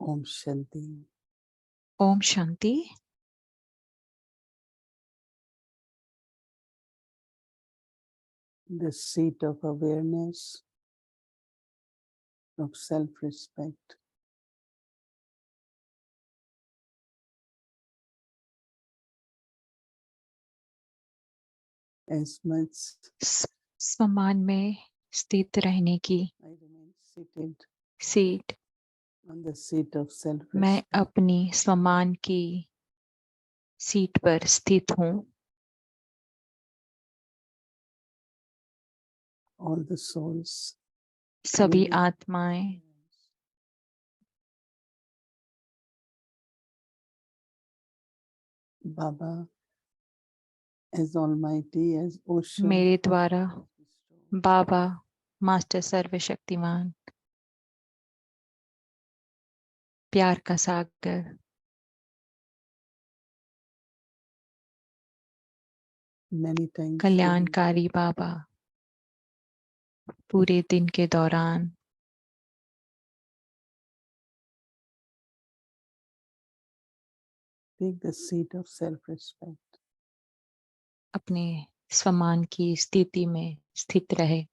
Om Shanti. Om Shanti. The seat of awareness of self-respect. As much सम्मान में स्थित रहने की I remain seated seat on the seat of मैं self-respect, अपनी सम्मान की सीट पर स्थित हूँ। all the souls सभी living आत्माएं Baba as almighty as ocean मेरे द्वारा बाबा मास्टर सर्वशक्तिमान प्यार का सागर many times कल्याणकारी बाबा पूरे दिन के दौरान take the seat of self-respect. अपने सम्मान की स्थिति में स्थित रहे,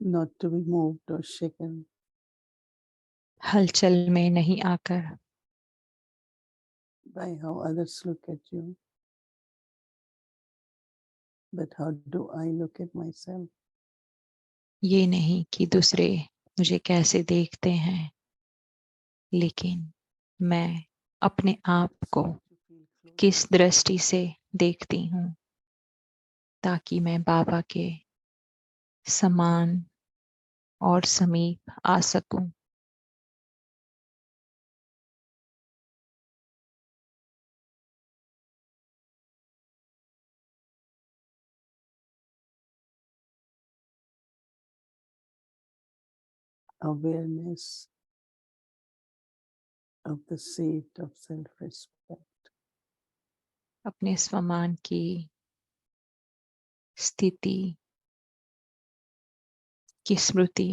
Not to be moved or shaken हलचल में नहीं आकर by how others look at you, but how do I look at myself? ये नहीं कि दूसरे मुझे कैसे देखते हैं, लेकिन मैं अपने आप को किस दृष्टि से देखती हूँ ताकि मैं बाबा के समान और समीप आ सकूं। Awareness of the seat of self-respect. अपने सम्मान की स्थिति की स्मृति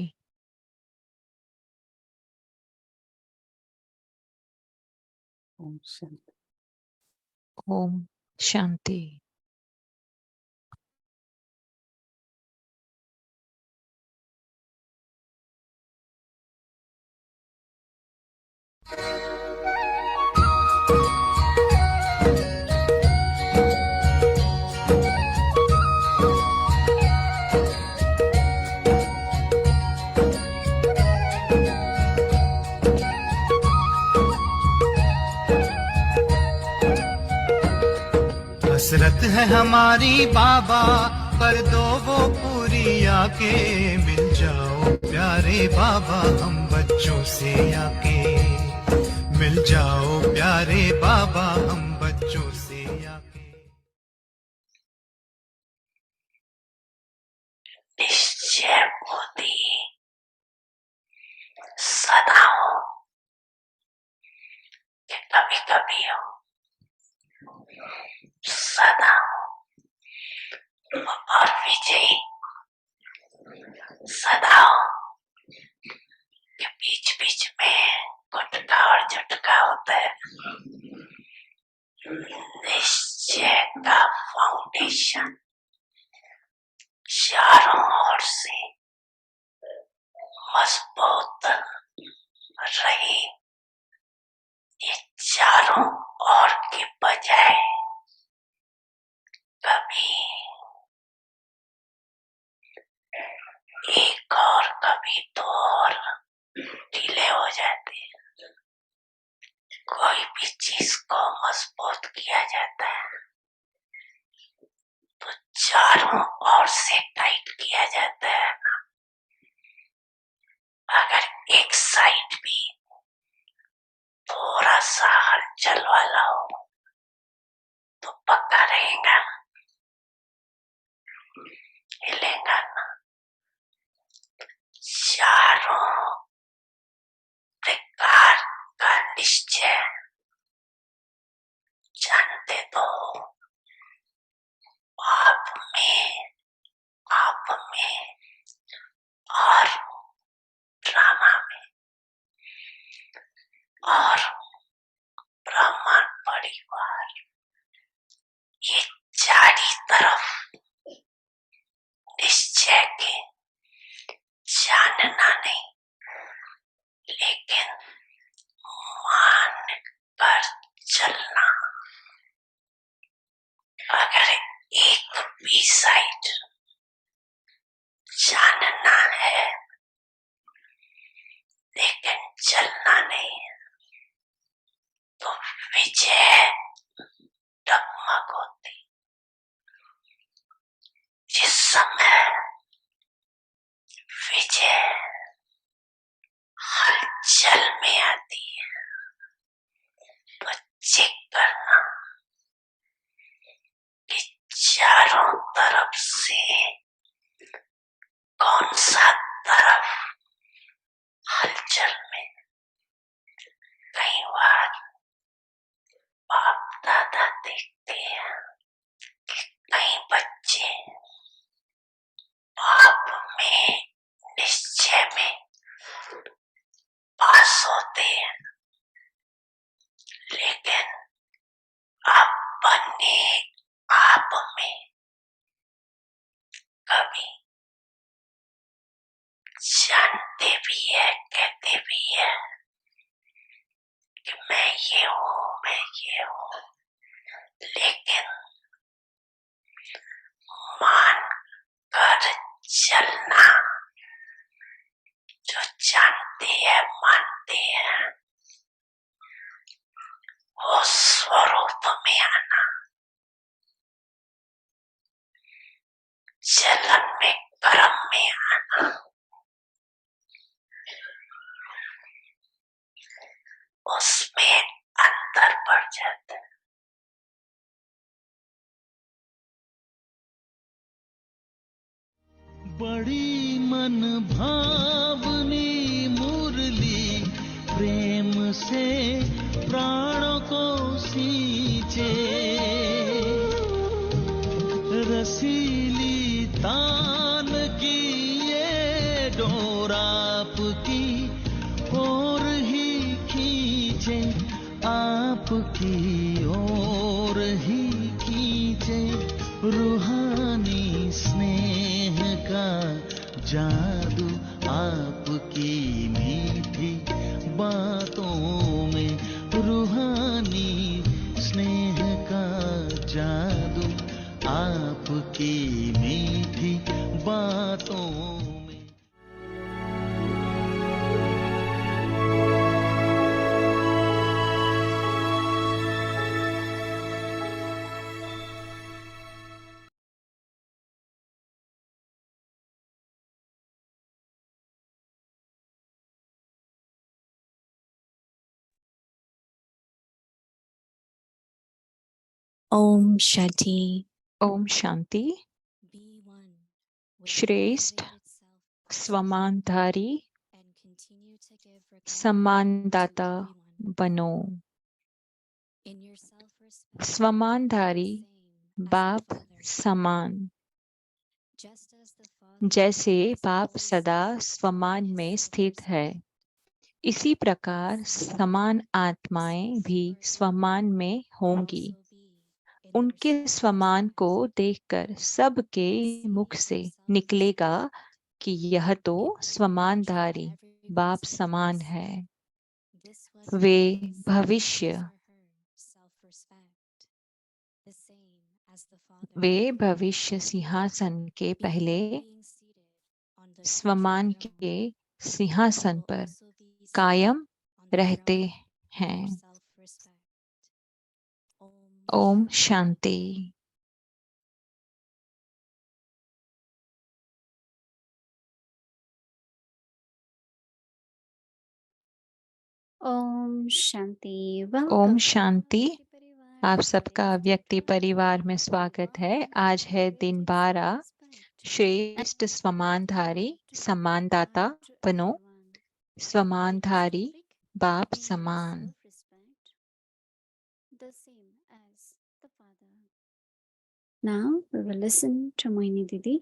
Om Shanti. ओम शांति। हसरत है हमारी बाबा कर दो वो पूरी आके, मिल जाओ प्यारे बाबा हम बच्चों से आके, मिल जाओ प्यारे बाबा हम बच्चों से आके। निश्चय मोदी सदा हो कि कभी कभी हो, सदा हो और विजयी सदा हो कि बीच बीच में गुटका और झटका होता है। निश्चय का फाउंडेशन चारों ओर से मजबूत रही, ये चारों ओर की बजाय कभी एक और कभी दो और ढीले हो जाते हैं। कोई भी चीज को मजबूत किया जाता है तो चारों ओर से टाइट किया जाता है। अगर एक साइड भी थोड़ा सा हलचल वाला हो तो पक्का रहेगा, हिलेगा ना। चारों प्रकार का निश्चय जानते तो आप में और अगर एक भी साइड जानना है लेकिन चलना नहीं, तो विजय डगमग होती। जिस समय विजय हलचल में आती है तो चेक करना कि चारों तरफ से कौन सा तरफ हलचल में। कई बार बाप दादा देखते हैं कि कई बच्चे बाप में निश्चय में पास होते हैं, लेकिन अपने आप में कभी जानते भी है, कहते भी है कि मैं ये हूँ, लेकिन मान कर चलना, जो जानते हैं मानते हैं, वो स्वरूप में आना, चलन में कर्म में आना, उसमें अंतर पड़ जाता है। बड़ी मन भावनी मुरली प्रेम से प्राणों को सींचे, रसीली तान की ये डोर आपकी ओर ही खींचे, आपकी ओर ही खींचे। रूहानी स्नेह का जादू आपकी मीठी बातों में, रूहानी स्नेह का जादू आपकी मीठी बातों में। ओम शांति। ओम शांति। श्रेष्ठ स्वमानधारी सम्मानदाता बनो। स्वमानधारी बाप समान। जैसे बाप सदा स्वमान में स्थित है, इसी प्रकार समान आत्माएं भी स्वमान में होंगी। उनके स्वमान को देखकर सबके मुख से निकलेगा कि यह तो स्वमानधारी बाप समान है। वे भविष्य सिंहासन के पहले स्वमान के सिंहासन पर कायम रहते हैं। ओम शांति। ओम शांति। ओम शांति। आप सबका व्यक्ति परिवार में स्वागत है। आज है दिन 12। श्रेष्ठ स्वमानधारी सम्मानदाता बनो। स्वमानधारी बाप समान। Now we will listen to Moini Didi.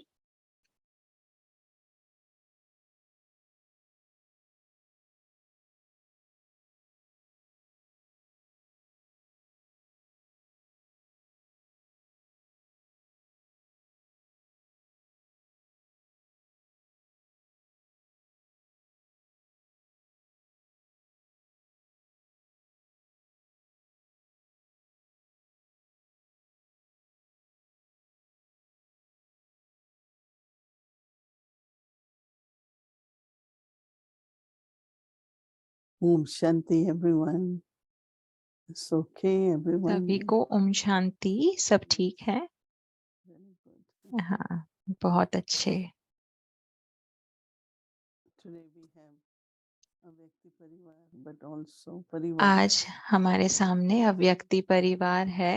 Om Shanti, everyone. It's okay, everyone. सभी को ओम शांति। सब ठीक है? Very good. हाँ, बहुत अच्छे। Today we have a Vyakti Parivar, but also Parivar. आज हमारे सामने अव्यक्ति परिवार है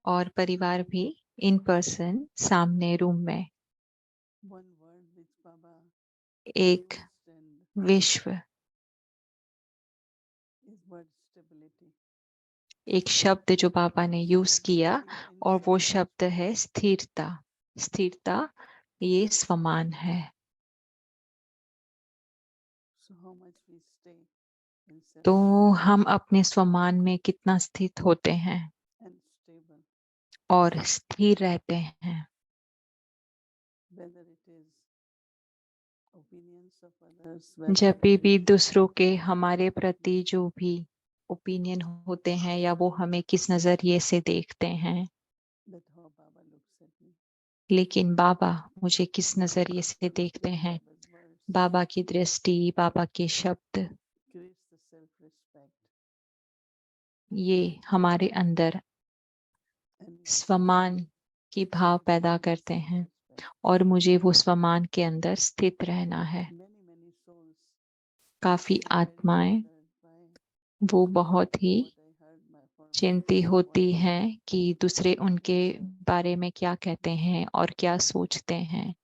और परिवार भी इन पर्सन सामने रूम में। One word which Baba एक used and विश्व, is word stability. एक शब्द जो बाबा ने यूज किया और वो शब्द है स्थिरता। स्थिरता ये स्वमान है। So how much we stay in तो self हम अपने स्वमान में कितना स्थित होते हैं and stable, और स्थिर रहते हैं। whether it is opinions of others, जब whether it भी is दूसरों के हमारे प्रति जो भी ओपिनियन होते हैं या वो हमें किस नजरिए से देखते हैं, that how Baba looks at me. लेकिन बाबा मुझे किस नजरिए से देखते हैं, Baba's words बाबा की दृष्टि, बाबा के शब्द, creates the self-respect ये हमारे अंदर and स्वमान की भाव पैदा करते हैं और मुझे वो स्वमान के अंदर स्थित रहना है। many souls काफी are very आत्माएं bothered by वो बहुत ही what I heard from चिंतित होती हैं कि दूसरे उनके बारे में क्या कहते हैं और क्या सोचते हैं।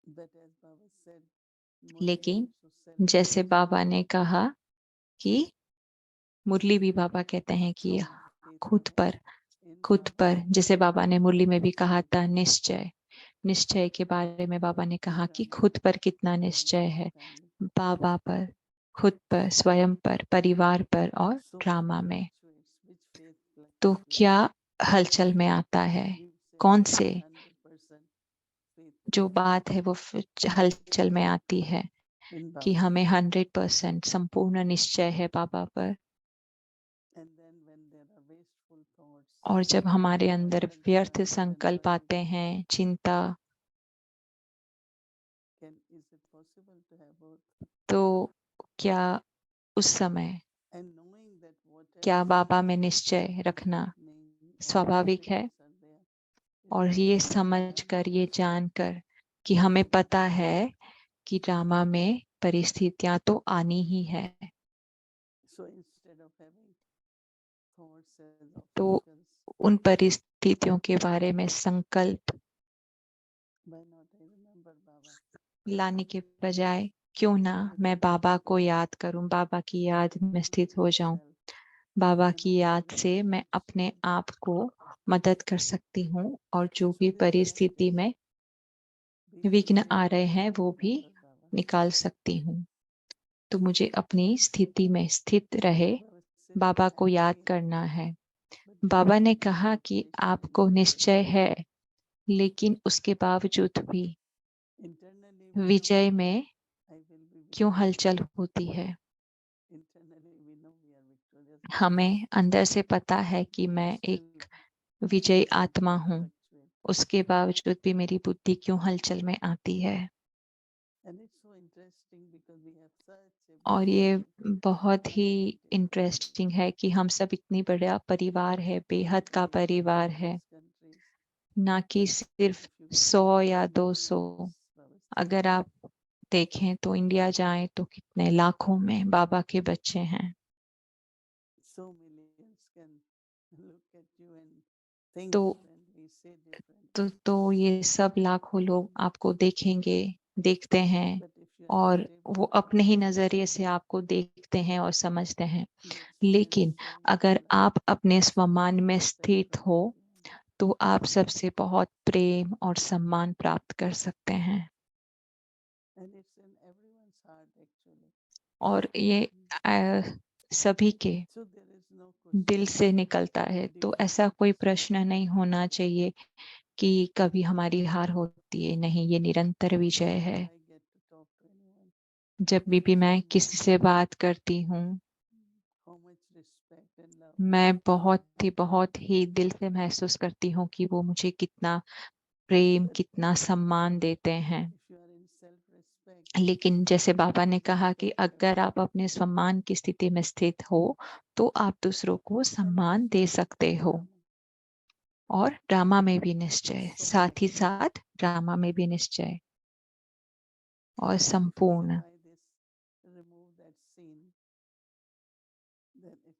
that as Baba said, लेकिन also said जैसे बाबा ने कहा कि मुरली भी बाबा कहते हैं कि खुद पर जैसे बाबा ने मुरली में भी कहा था निश्चय, निश्चय के बारे में बाबा ने कहा कि खुद पर कितना निश्चय है, बाबा पर, खुद पर, स्वयं पर, परिवार पर और ड्रामा में। तो क्या हलचल में आता है, कौन से जो बात है वो हलचल में आती है कि हमें 100% संपूर्ण निश्चय है बाबा पर। और जब हमारे अंदर व्यर्थ संकल्प आते हैं, चिंता, तो क्या उस समय क्या बाबा में निश्चय रखना स्वाभाविक है? और ये समझकर, ये जानकर कि हमें पता है कि ड्रामा में परिस्थितियां तो आनी ही है, तो उन परिस्थितियों के बारे में संकल्प लाने के बजाय क्यों ना मैं बाबा को याद करूं, बाबा की याद में स्थित हो जाऊं। बाबा की याद से मैं अपने आप को मदद कर सकती हूँ और जो भी परिस्थिति में विघ्न आ रहे हैं वो भी निकाल सकती हूँ। तो मुझे अपनी स्थिति में स्थित रहे बाबा को याद करना है। बाबा ने कहा कि आपको निश्चय है, लेकिन उसके बावजूद भी विजय में क्यों हलचल होती है? हमें अंदर से पता है कि मैं एक विजयी आत्मा हूँ, उसके बावजूद भी मेरी बुद्धि क्यों हलचल में आती है। और ये बहुत ही इंटरेस्टिंग है कि हम सब इतनी बड़ा परिवार है, बेहद का परिवार है, ना कि सिर्फ 100 या 200। अगर आप देखें तो इंडिया जाएं तो कितने लाखों में बाबा के बच्चे हैं। तो ये सब लाखों लोग आपको देखेंगे, देखते हैं और वो अपने ही नजरिए से आपको देखते हैं और समझते हैं। लेकिन अगर आप अपने स्वमान में स्थित हो तो आप सबसे बहुत प्रेम और सम्मान प्राप्त कर सकते हैं। और ये सभी के दिल से निकलता है, तो ऐसा कोई प्रश्न नहीं होना चाहिए कि कभी हमारी हार होती है। नहीं, ये निरंतर विजय है। जब भी मैं किसी से बात करती हूँ, मैं बहुत ही दिल से महसूस करती हूँ कि वो मुझे कितना प्रेम, कितना सम्मान देते हैं। लेकिन जैसे बाबा ने कहा कि अगर आप अपने सम्मान की स्थिति में स्थित हो तो आप दूसरों को सम्मान दे सकते हो। और ड्रामा में भी निश्चय, साथ ही साथ ड्रामा में भी निश्चय और संपूर्ण।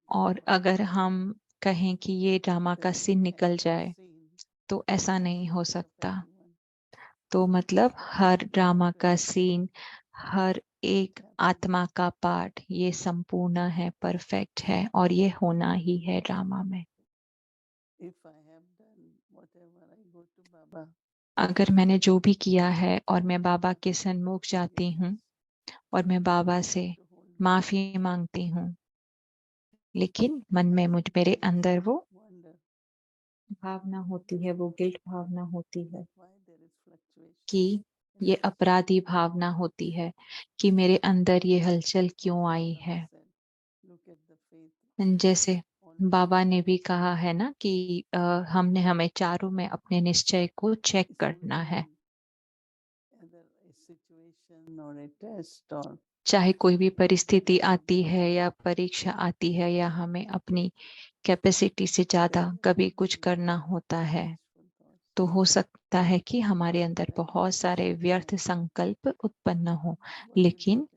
और अगर हम कहें कि ये ड्रामा का सीन निकल जाए तो ऐसा नहीं हो सकता। तो मतलब हर ड्रामा का सीन, हर एक आत्मा का पार्ट ये संपूर्ण है, परफेक्ट है और ये होना ही है ड्रामा में। अगर मैंने जो भी किया है और मैं बाबा के सन्मुख जाती हूँ और मैं बाबा से माफी मांगती हूँ, लेकिन मन में मेरे अंदर वो भावना होती है, वो गिल्ट भावना होती है कि ये अपराधी भावना होती है कि मेरे अंदर ये हलचल क्यों आई है। जैसे बाबा ने भी कहा है ना कि हमें चारों में अपने निश्चय को चेक करना है। चाहे कोई भी परिस्थिति आती है या परीक्षा आती है या हमें अपनी कैपेसिटी से ज्यादा कभी कुछ करना होता है, तो हो सकता है कि हमारे अंदर बहुत सारे व्यर्थ संकल्प उत्पन्न हो। लेकिन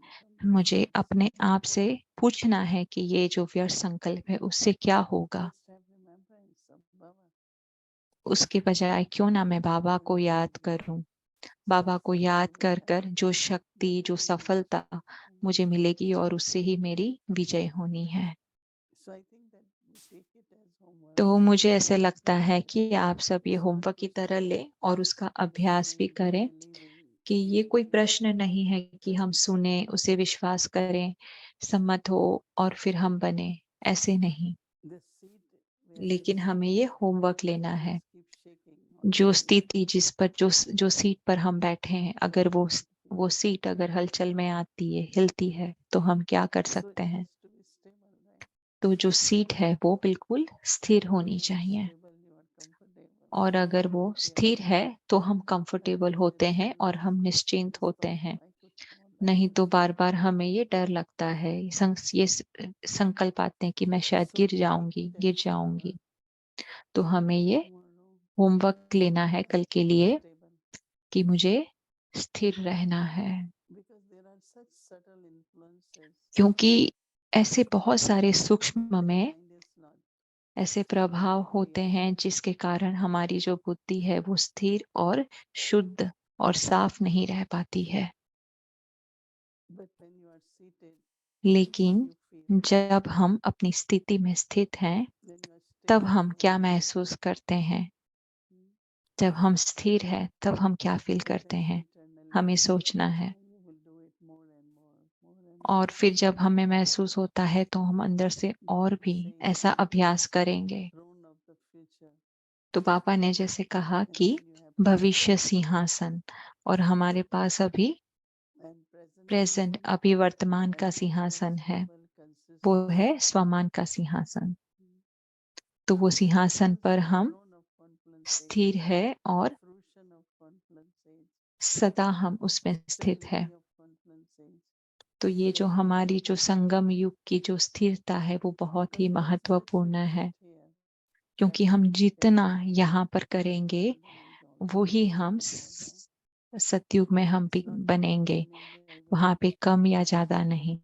मुझे अपने आप से पूछना है कि ये जो व्यर्थ संकल्प है उससे क्या होगा। उसके बजाय क्यों ना मैं बाबा को याद करूं। बाबा को याद कर कर जो शक्ति, जो सफलता मुझे मिलेगी और उससे ही मेरी विजय होनी है। तो मुझे ऐसे लगता है कि आप सब ये होमवर्क की तरह लें और उसका अभ्यास भी करें कि ये कोई प्रश्न नहीं है कि हम सुने, उसे विश्वास करें, सम्मत हो और फिर हम बने, ऐसे नहीं। लेकिन हमें ये होमवर्क लेना है। जो स्थिति जिस पर जो सीट पर हम बैठे हैं, अगर वो सीट अगर हलचल में आती है, हिलती है, तो हम क्या कर सकते हैं। तो जो सीट है वो बिल्कुल स्थिर होनी चाहिए और अगर वो स्थिर है तो हम कंफर्टेबल होते हैं और हम निश्चिंत होते हैं। नहीं तो बार बार हमें ये डर लगता है, ये संकल्प आते हैं कि मैं शायद गिर जाऊंगी। तो हमें ये होमवर्क लेना है कल के लिए कि मुझे स्थिर रहना है, क्योंकि ऐसे बहुत सारे सूक्ष्म में ऐसे प्रभाव होते हैं जिसके कारण हमारी जो बुद्धि है वो स्थिर और शुद्ध और साफ नहीं रह पाती है। लेकिन जब हम अपनी स्थिति में स्थित हैं, तब हम क्या महसूस करते हैं। जब हम स्थिर हैं तब हम क्या फील करते हैं, हमें सोचना है। और फिर जब हमें महसूस होता है तो हम अंदर से और भी ऐसा अभ्यास करेंगे। तो बाबा ने जैसे कहा कि भविष्य सिंहासन, और हमारे पास अभी प्रेजेंट, अभी वर्तमान का सिंहासन है, वो है स्वमान का सिंहासन। तो वो सिंहासन पर हम स्थिर है और सदा हम उसमें स्थित है। तो ये जो हमारी जो संगम युग की जो स्थिरता है वो बहुत ही महत्वपूर्ण है, क्योंकि हम जितना यहाँ पर करेंगे वो ही हम सतयुग में हम भी बनेंगे, वहां पे कम या ज्यादा नहीं।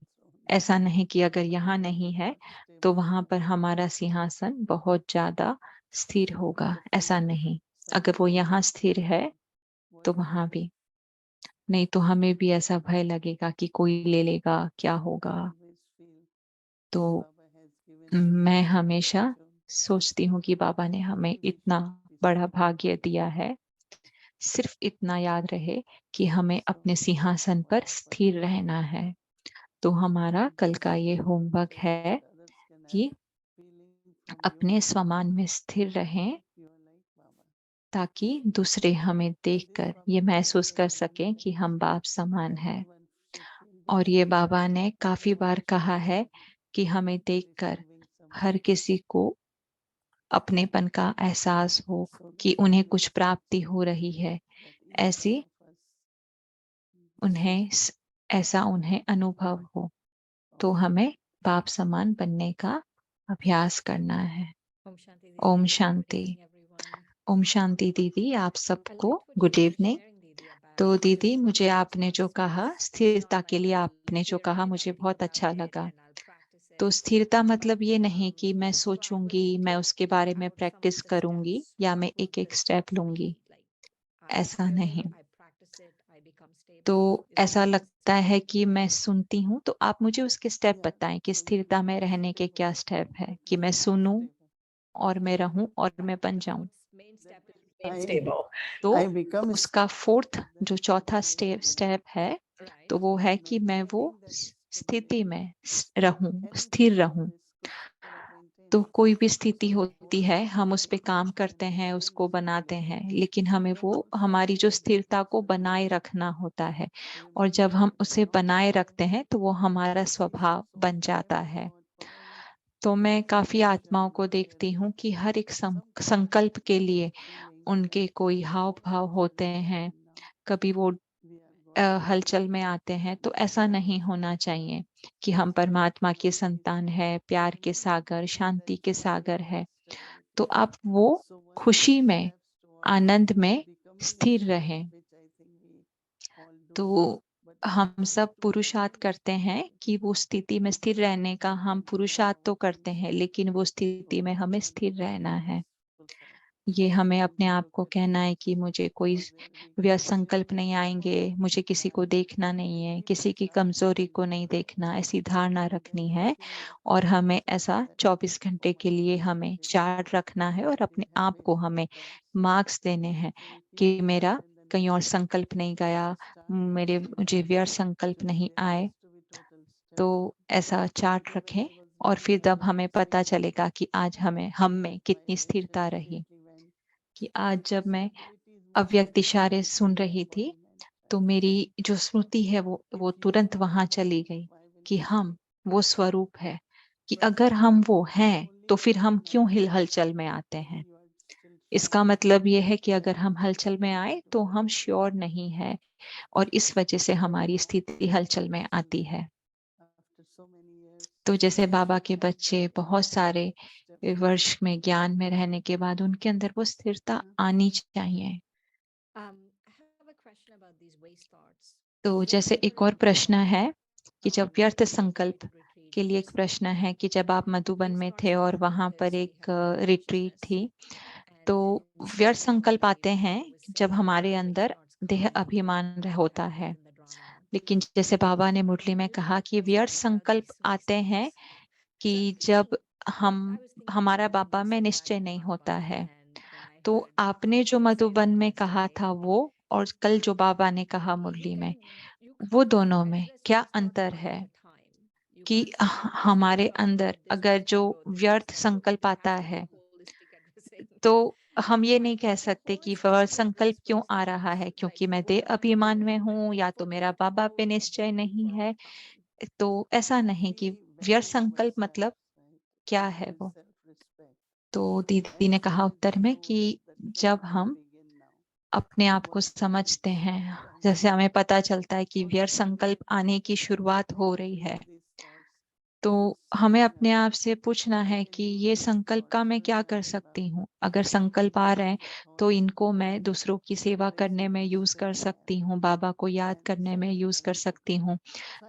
ऐसा नहीं कि अगर यहाँ नहीं है तो वहां पर हमारा सिंहासन बहुत ज्यादा स्थिर होगा, ऐसा नहीं। अगर वो यहाँ स्थिर है तो वहां भी नहीं, तो हमें भी ऐसा भय लगेगा कि कोई ले लेगा, क्या होगा। तो मैं हमेशा सोचती हूँ कि बाबा ने हमें इतना बड़ा भाग्य दिया है, सिर्फ इतना याद रहे कि हमें अपने सिंहासन पर स्थिर रहना है। तो हमारा कल का ये होमवर्क है कि अपने स्वमान में स्थिर रहें, ताकि दूसरे हमें देखकर ये महसूस कर सकें कि हम बाप समान हैं। और ये बाबा ने काफी बार कहा है कि हमें देखकर हर किसी को अपनेपन का एहसास हो कि उन्हें कुछ प्राप्ति हो रही है, ऐसी उन्हें ऐसा उन्हें अनुभव हो। तो हमें बाप समान बनने का अभ्यास करना है। ओम शांति। ओम शांति दीदी, आप सबको गुड इवनिंग। तो दीदी, मुझे आपने जो कहा स्थिरता के लिए, आपने जो कहा मुझे बहुत अच्छा लगा। तो स्थिरता मतलब ये नहीं कि मैं सोचूंगी, मैं उसके बारे में प्रैक्टिस करूंगी या मैं एक एक स्टेप लूंगी, ऐसा नहीं। तो ऐसा लगता है कि मैं सुनती हूँ, तो आप मुझे उसके स्टेप बताएं कि स्थिरता में रहने के क्या स्टेप है, कि मैं सुनूं और मैं रहूं और मैं बन जाऊं। तो I become उसका फोर्थ जो चौथा स्टेप है, तो वो है कि मैं वो स्थिति में रहूं, स्थिर रहूं। तो कोई भी स्थिति होती है, हम उस पे काम करते हैं, उसको बनाते हैं, लेकिन हमें वो हमारी जो स्थिरता को बनाए रखना होता है। और जब हम उसे बनाए रखते हैं तो वो हमारा स्वभाव बन जाता है। तो मैं काफी आत्माओं को देखती हूँ कि हर एक संकल्प के लिए उनके कोई हाव भाव होते हैं, कभी वो हलचल में आते हैं। तो ऐसा नहीं होना चाहिए कि हम परमात्मा के संतान है, प्यार के सागर, शांति के सागर है। तो आप वो खुशी में, आनंद में स्थिर रहें। तो हम सब पुरुषार्थ करते हैं कि वो स्थिति में स्थिर रहने का, हम पुरुषार्थ तो करते हैं, लेकिन वो स्थिति में हमें स्थिर रहना है। ये हमें अपने आप को कहना है कि मुझे कोई व्यस्त संकल्प नहीं आएंगे, मुझे किसी को देखना नहीं है, किसी की कमजोरी को नहीं देखना, ऐसी धारणा रखनी है। और हमें ऐसा 24 घंटे के लिए हमें चार्ट रखना है और अपने आप को हमें मार्क्स देने हैं कि मेरा कहीं और संकल्प नहीं गया, मुझे व्यर्थ संकल्प नहीं आए। तो ऐसा चार्ट रखें और फिर तब हमें पता चलेगा कि आज हम में कितनी स्थिरता रही। कि आज जब मैं अव्यक्त इशारे सुन रही थी, तो मेरी जो स्मृति है वो तुरंत वहां चली गई कि हम वो स्वरूप है, कि अगर हम वो हैं तो फिर हम क्यों हलचल में आते हैं। इसका मतलब ये है कि अगर हम हलचल में आए तो हम श्योर नहीं है, और इस वजह से हमारी स्थिति हलचल में आती है। तो जैसे बाबा के बच्चे बहुत सारे वर्ष में ज्ञान में रहने के बाद उनके अंदर वो स्थिरता आनी चाहिए। तो जैसे एक और प्रश्न है कि जब व्यर्थ संकल्प के लिए एक प्रश्न है कि जब आप मधुबन में थे और वहां पर एक रिट्रीट थी, तो व्यर्थ संकल्प आते हैं जब हमारे अंदर देह अभिमान होता है। लेकिन जैसे बाबा ने मुरली में कहा कि व्यर्थ संकल्प आते हैं कि जब हमारा बाबा में निश्चय नहीं होता है। तो आपने जो मधुबन में कहा था वो, और कल जो बाबा ने कहा मुरली में, वो दोनों में क्या अंतर है? कि हमारे अंदर अगर जो व्यर्थ संकल्प आता है, तो हम ये नहीं कह सकते कि व्यर्थ संकल्प क्यों आ रहा है, क्योंकि मैं देह अभिमान में हूँ या तो मेरा बाबा पे निश्चय नहीं है। तो ऐसा नहीं कि व्यर्थ संकल्प मतलब क्या है वो। तो दीदी ने कहा उत्तर में कि जब हम अपने आप को समझते हैं, जैसे हमें पता चलता है कि व्यर्थ संकल्प आने की शुरुआत हो रही है, तो हमें अपने आप से पूछना है कि ये संकल्प का मैं क्या कर सकती हूँ। अगर संकल्प आ रहे हैं तो इनको मैं दूसरों की सेवा करने में यूज कर सकती हूँ, बाबा को याद करने में यूज कर सकती हूँ,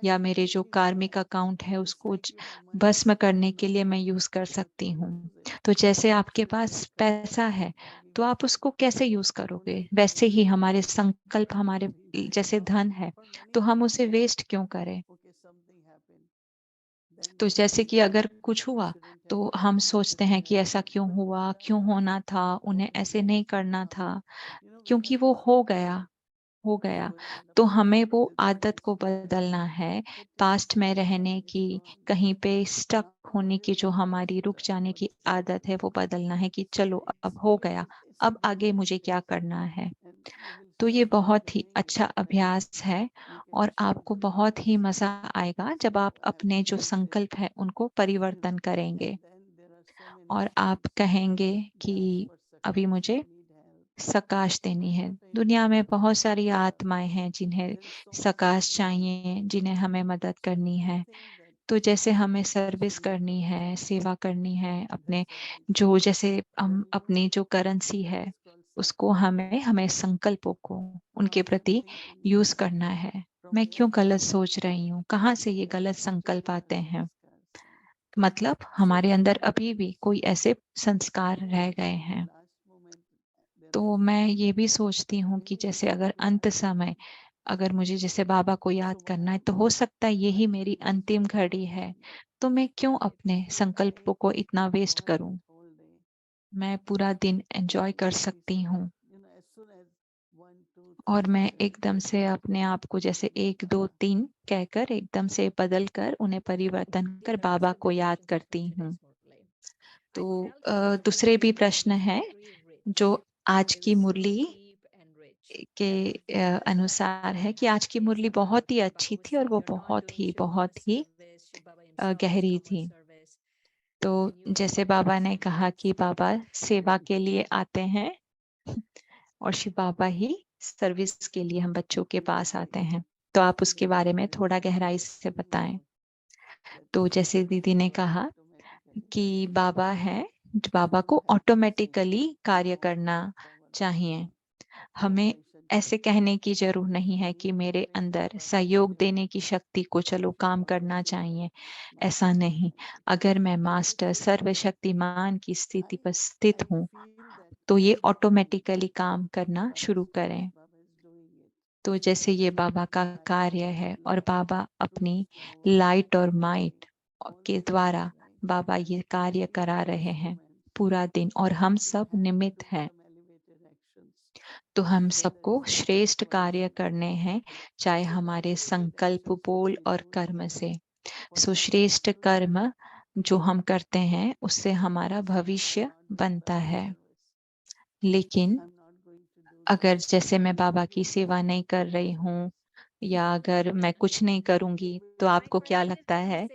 या मेरे जो कार्मिक अकाउंट है उसको भस्म करने के लिए मैं यूज कर सकती हूँ। तो जैसे आपके पास पैसा है तो आप उसको कैसे यूज करोगे, वैसे ही हमारे संकल्प हमारे जैसे धन है, तो हम उसे वेस्ट क्यों करें। तो जैसे कि अगर कुछ हुआ तो हम सोचते हैं कि ऐसा क्यों हुआ, क्यों होना था, उन्हें ऐसे नहीं करना था, क्योंकि वो हो गया। तो हमें वो आदत को बदलना है, पास्ट में रहने की, कहीं पे स्टक होने की, जो हमारी रुक जाने की आदत है वो बदलना है कि चलो अब हो गया, अब आगे मुझे क्या करना है। तो ये बहुत ही अच्छा अभ्यास है और आपको बहुत ही मजा आएगा जब आप अपने जो संकल्प है उनको परिवर्तन करेंगे और आप कहेंगे कि अभी मुझे सकाश देनी है। दुनिया में बहुत सारी आत्माएं हैं जिन्हें सकाश चाहिए, जिन्हें हमें मदद करनी है। तो जैसे हमें सर्विस करनी है, सेवा करनी है, अपने जो जैसे हम अपनी जो करेंसी है उसको हमें संकल्पों को उनके प्रति यूज करना है। मैं क्यों गलत सोच रही हूँ, कहाँ से ये गलत संकल्प आते हैं? मतलब हमारे अंदर अभी भी कोई ऐसे संस्कार रह गए हैं। तो मैं ये भी सोचती हूँ कि जैसे अगर अंत समय अगर मुझे जैसे बाबा को याद करना है तो हो सकता है यही मेरी अंतिम घड़ी है, तो मैं क्यों अपने संकल्पों को इतना वेस्ट करूं? मैं पूरा दिन एंजॉय कर सकती हूँ और मैं एकदम से अपने आप को जैसे 1 2 3 कहकर एकदम से बदल कर उन्हें परिवर्तन कर बाबा को याद करती हूँ। तो दूसरे भी प्रश्न हैं जो आज की मुरली के अनुसार है कि आज की मुरली बहुत ही अच्छी थी और वो बहुत ही गहरी थी। तो जैसे बाबा ने कहा कि बाबा सेवा के लिए आते हैं और शिव बाबा ही सर्विस के लिए हम बच्चों के पास आते हैं। तो आप उसके बारे में थोड़ा गहराई से बताएं। तो जैसे दीदी ने कहा कि बाबा है, बाबा को ऑटोमेटिकली कार्य करना चाहिए। हमें ऐसे कहने की जरूरत नहीं है कि मेरे अंदर सहयोग देने की शक्ति को चलो काम करना चाहिए, ऐसा नहीं। अगर मैं मास्टर सर्वशक्तिमान की स्थिति पर स्थित हूँ तो ये ऑटोमेटिकली काम करना शुरू करें। तो जैसे ये बाबा का कार्य है और बाबा अपनी लाइट और माइट के द्वारा बाबा ये कार्य करा रहे हैं पूरा दिन और हम सब निमित्त हैं। तो हम सबको श्रेष्ठ कार्य करने हैं, चाहे हमारे संकल्प, बोल और कर्म से। सो श्रेष्ठ कर्म जो हम करते हैं उससे हमारा भविष्य बनता है। लेकिन अगर जैसे मैं बाबा की सेवा नहीं कर रही हूँ या अगर मैं कुछ नहीं करूंगी तो आपको क्या लगता है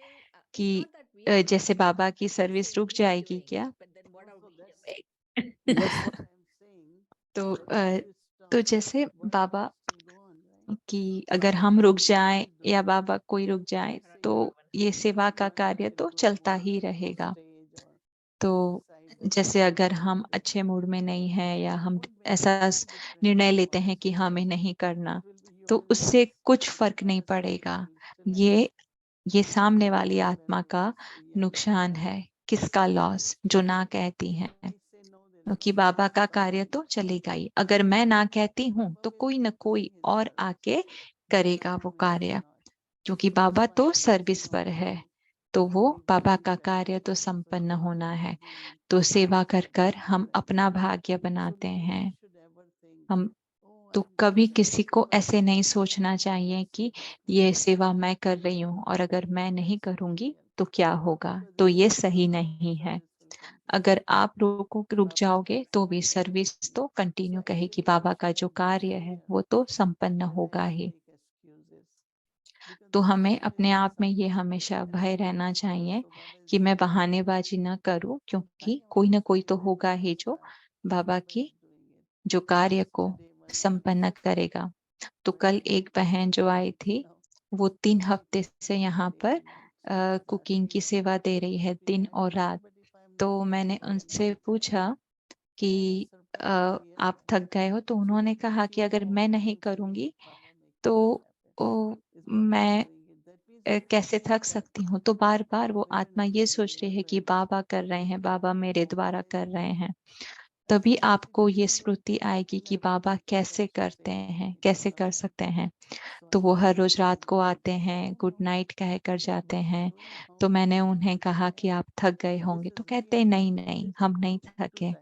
कि जैसे बाबा की सर्विस रुक जाएगी क्या? तो जैसे बाबा कि अगर हम रुक जाएं या बाबा कोई रुक जाए तो ये सेवा का कार्य तो चलता ही रहेगा। तो जैसे अगर हम अच्छे मूड में नहीं हैं या हम ऐसा निर्णय लेते हैं कि हमें नहीं करना, तो उससे कुछ फर्क नहीं पड़ेगा। ये सामने वाली आत्मा का नुकसान है। किसका लॉस? जो ना कहती है, क्योंकि बाबा का कार्य तो चलेगा ही। अगर मैं ना कहती हूँ तो कोई न कोई और आके करेगा वो कार्य, क्योंकि बाबा तो सर्विस पर है, तो वो बाबा का कार्य तो संपन्न होना है। तो सेवा कर कर हम अपना भाग्य बनाते हैं। हम तो कभी किसी को ऐसे नहीं सोचना चाहिए कि ये सेवा मैं कर रही हूँ और अगर मैं नहीं करूंगी तो क्या होगा। तो ये सही नहीं है। अगर आप रुक जाओगे तो भी सर्विस तो कंटिन्यू कहेगी। बाबा का जो कार्य है वो तो संपन्न होगा ही। तो हमें अपने आप में ये हमेशा भय रहना चाहिए कि मैं बहानेबाजी ना करूं, क्योंकि कोई ना कोई तो होगा ही जो बाबा की जो कार्य को संपन्न करेगा। तो कल एक बहन जो आई थी वो 3 हफ्ते से यहाँ पर कुकिंग की सेवा दे रही है दिन और रात। तो मैंने उनसे पूछा कि आप थक गए हो? तो उन्होंने कहा कि अगर मैं नहीं करूंगी तो मैं कैसे थक सकती हूँ। तो बार बार वो आत्मा ये सोच रही है कि बाबा कर रहे हैं, बाबा मेरे द्वारा कर रहे हैं। तभी आपको ये स्मृति आएगी कि बाबा कैसे करते हैं, कैसे कर सकते हैं। तो वो हर रोज रात को आते हैं, गुड नाइट कह कर जाते हैं। तो मैंने उन्हें कहा कि आप थक गए होंगे, तो कहते हैं नहीं नहीं हम नहीं थके।